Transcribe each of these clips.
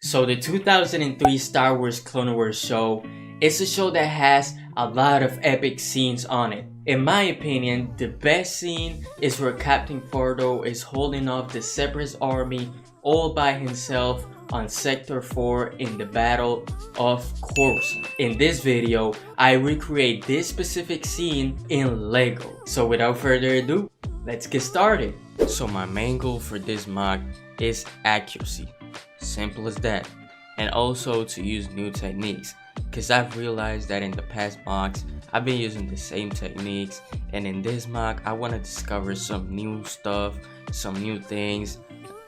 So the 2003 Star Wars Clone Wars show is a show that has a lot of epic scenes on it. In my opinion, the best scene is where Captain Fordo is holding off the Separatist army all by himself on Sector 4 in the Battle of Coruscant. In this video, I recreate this specific scene in Lego. So without further ado, let's get started. So my main goal for this mock is accuracy. Simple as that. And also to use new techniques, because I've realized that in the past mocks I've been using the same techniques, and in this mock I want to discover some new stuff, some new things.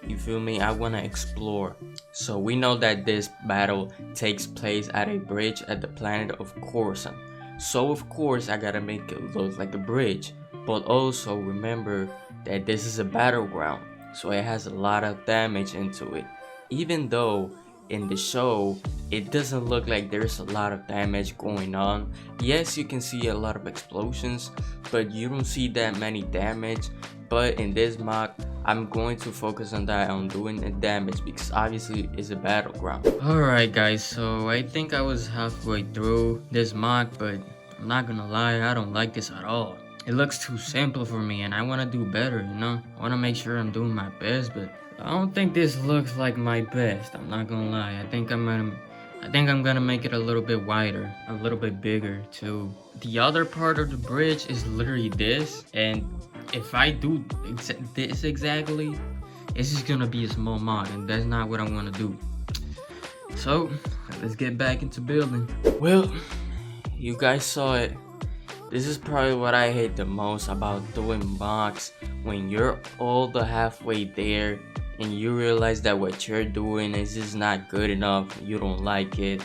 You feel me? I want to explore. So we know that this battle takes place at a bridge at the planet of Coruscant. So of course I gotta make it look like a bridge, but also remember that this is a battleground, so it has a lot of damage into it. Even though in the show it doesn't look like there's a lot of damage going on. Yes, you can see a lot of explosions, but you don't see that many damage. But in this mock, I'm going to focus on that, on doing the damage, because obviously it's a battleground. Alright guys, so I think I was halfway through this mock, but I'm not gonna lie, I don't like this at all. It looks too simple for me, and I want to do better, you know? I want to make sure I'm doing my best, but I don't think this looks like my best. I'm not gonna lie. I think I'm gonna make it a little bit wider, a little bit bigger too. The other part of the bridge is literally this, and if I do this exactly, it's just gonna be a small mod, and that's not what I want to do. So let's get back into building. Well, you guys saw it. This is probably what I hate the most about doing mocks, when you're all the halfway there and you realize that what you're doing is just not good enough, you don't like it.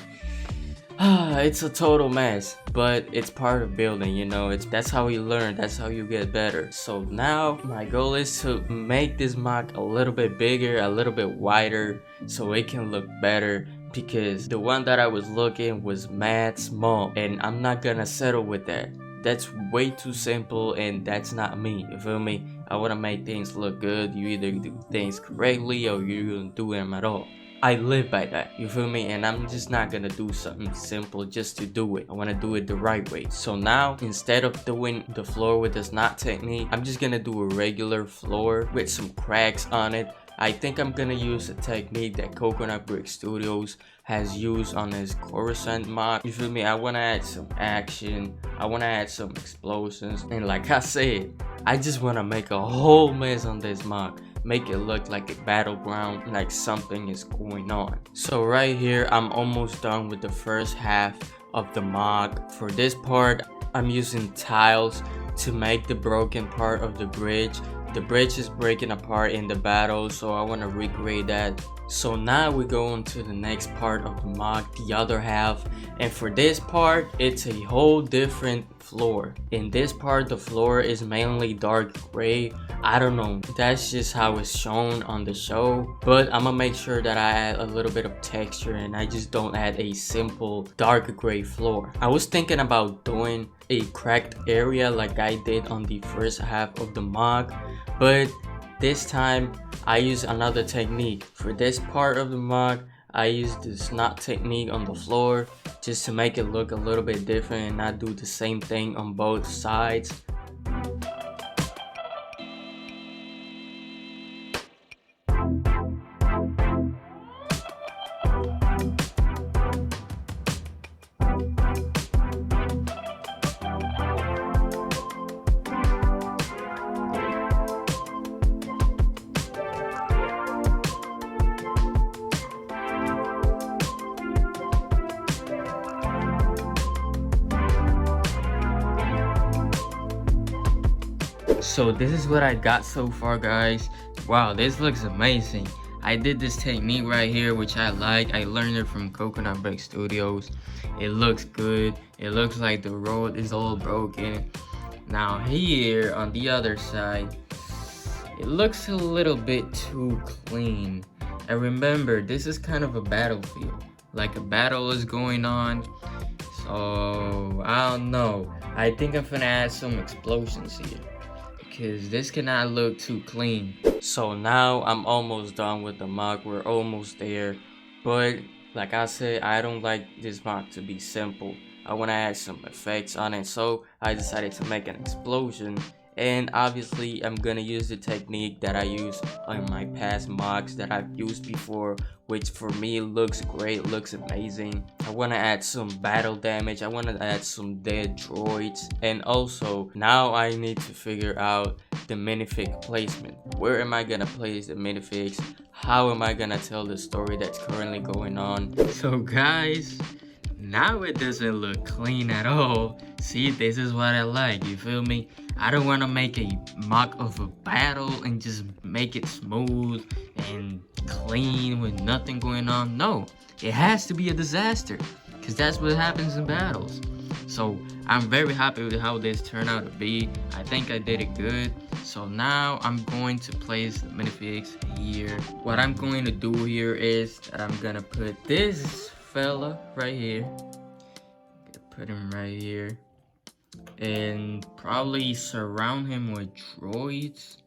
It's a total mess, but it's part of building, you know. That's how you learn, that's how you get better. So now my goal is to make this mock a little bit bigger, a little bit wider, so it can look better, because the one that I was looking was mad small, and I'm not gonna settle with that. That's way too simple, and that's not me, you feel me? I want to make things look good. You either do things correctly or you don't do them at all. I live by that, you feel me? And I'm just not gonna do something simple just to do it. I want to do it the right way. So now, instead of doing the floor with this knot technique, I'm just gonna do a regular floor with some cracks on it. I think I'm gonna use a technique that Coconut Brick Studios has used on his Coruscant mod. You feel me? I wanna add some action, I wanna add some explosions, and like I said, I just wanna make a whole mess on this mod. Make it look like a battleground, like something is going on. So right here, I'm almost done with the first half of the mod. For this part, I'm using tiles to make the broken part of the bridge. The bridge is breaking apart in the battle, so I want to recreate that. So now we go on to the next part of the mock, the other half, and for this part it's a whole different floor. In this part the floor is mainly dark gray. I don't know, that's just how it's shown on the show, but I'm gonna make sure that I add a little bit of texture and I just don't add a simple dark gray floor. I was thinking about doing a cracked area like I did on the first half of the mock, but this time I use another technique. For this part of the mock, I use this knot technique on the floor just to make it look a little bit different and not do the same thing on both sides. So this is what I got so far, guys. Wow, this looks amazing. I did this technique right here, which I like. I learned it from Coconut Brick Studios. It looks good. It looks like the road is all broken. Now here on the other side, it looks a little bit too clean. And remember, this is kind of a battlefield. Like a battle is going on. So I don't know. I think I'm gonna add some explosions here, because this cannot look too clean. So now I'm almost done with the mock. We're almost there. But like I said, I don't like this mod to be simple. I want to add some effects on it, so I decided to make an explosion. And obviously I'm gonna use the technique that I use on my past mods that I've used before, which for me looks great, looks amazing. I want to add some battle damage, I want to add some dead droids, and also now I need to figure out the minifig placement. Where am I gonna place the minifigs? How am I gonna tell the story that's currently going on? So guys, now it doesn't look clean at all. See, this is what I like, you feel me? I don't want to make a mock of a battle and just make it smooth and clean with nothing going on. No, it has to be a disaster, because that's what happens in battles. So I'm very happy with how this turned out to be. I think I did it good. So now I'm going to place the minifigs here. What I'm going to do here is that I'm gonna put this fella right here. Put him right here. And probably surround him with droids.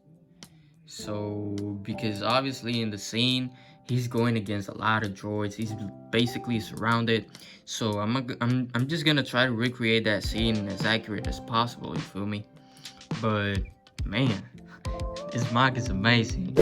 So because obviously in the scene he's going against a lot of droids, he's basically surrounded. So I'm just gonna try to recreate that scene as accurate as possible, you feel me? But man, this mock is amazing.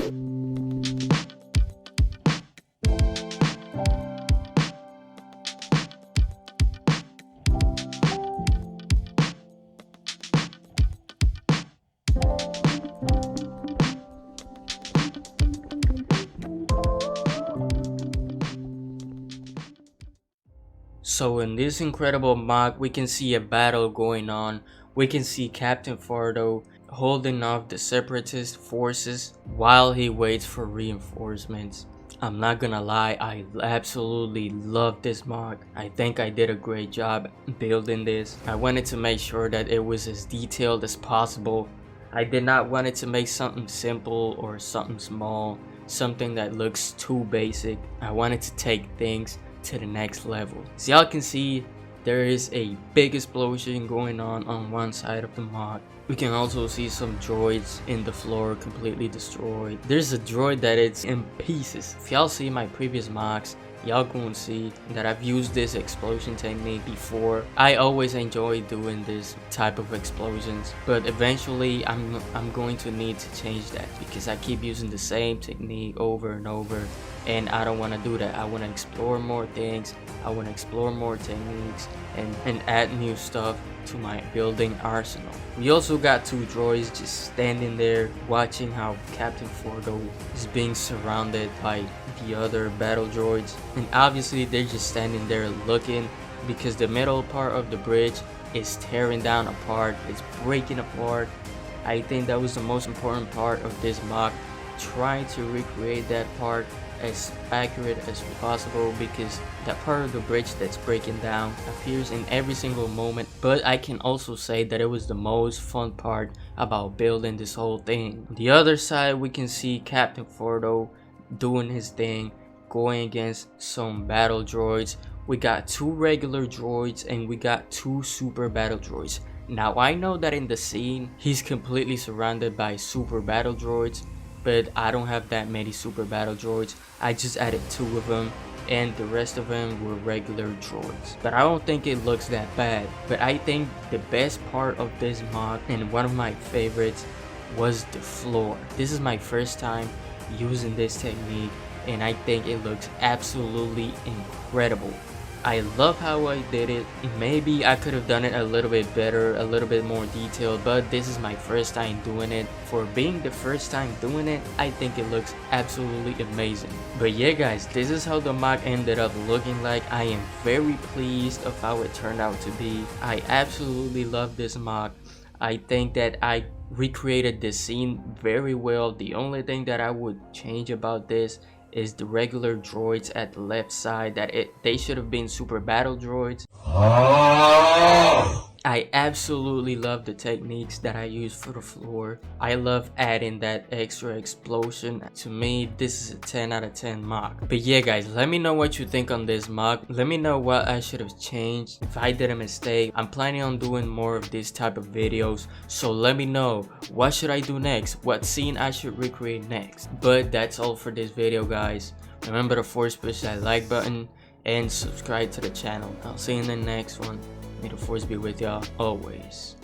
So in this incredible mock, we can see a battle going on. We can see Captain Fordo holding off the separatist forces while he waits for reinforcements. I'm not gonna lie, I absolutely love this mock. I think I did a great job building this. I wanted to make sure that it was as detailed as possible. I did not want it to make something simple or something small, something that looks too basic. I wanted to take things to the next level. As y'all can see, there is a big explosion going on one side of the mod. We can also see some droids in the floor completely destroyed. There's a droid that is in pieces. If y'all see my previous mods, y'all gonna see that I've used this explosion technique before. I always enjoy doing this type of explosions, but eventually I'm going to need to change that because I keep using the same technique over and over, and I don't want to do that. I want to explore more things, I want to explore more techniques and add new stuff to my building arsenal. We also got two droids just standing there watching how Captain Fordo is being surrounded by the other battle droids, and obviously they're just standing there looking because the middle part of the bridge is tearing down apart, it's breaking apart. I think that was the most important part of this mock, trying to recreate that part as accurate as possible, because that part of the bridge that's breaking down appears in every single moment. But I can also say that it was the most fun part about building this whole thing. On the other side, we can see Captain Fordo doing his thing, going against some battle droids. We got two regular droids and we got two super battle droids. Now I know that in the scene he's completely surrounded by super battle droids, but I don't have that many super battle droids. I just added two of them and the rest of them were regular droids. But I don't think it looks that bad. But I think the best part of this mod, and one of my favorites, was the floor. This is my first time using this technique and I think it looks absolutely incredible. I love how I did it. Maybe I could have done it a little bit better, a little bit more detailed, but this is my first time doing it. For being the first time doing it, I think it looks absolutely amazing. But yeah guys, this is how the mock ended up looking like. I am very pleased of how it turned out to be. I absolutely love this mock. I think that I recreated this scene very well. The only thing that I would change about this is the regular droids at the left side, that they should have been super battle droids. I absolutely love the techniques that I use for the floor. I love adding that extra explosion. To me, this is a 10 out of 10 mock. But yeah guys, let me know what you think on this mock. Let me know what I should have changed, if I did a mistake. I'm planning on doing more of this type of videos, so let me know what should I do next, what scene I should recreate next. But that's all for this video guys. Remember to force push that like button and subscribe to the channel. I'll see you in the next one. May the force be with y'all always.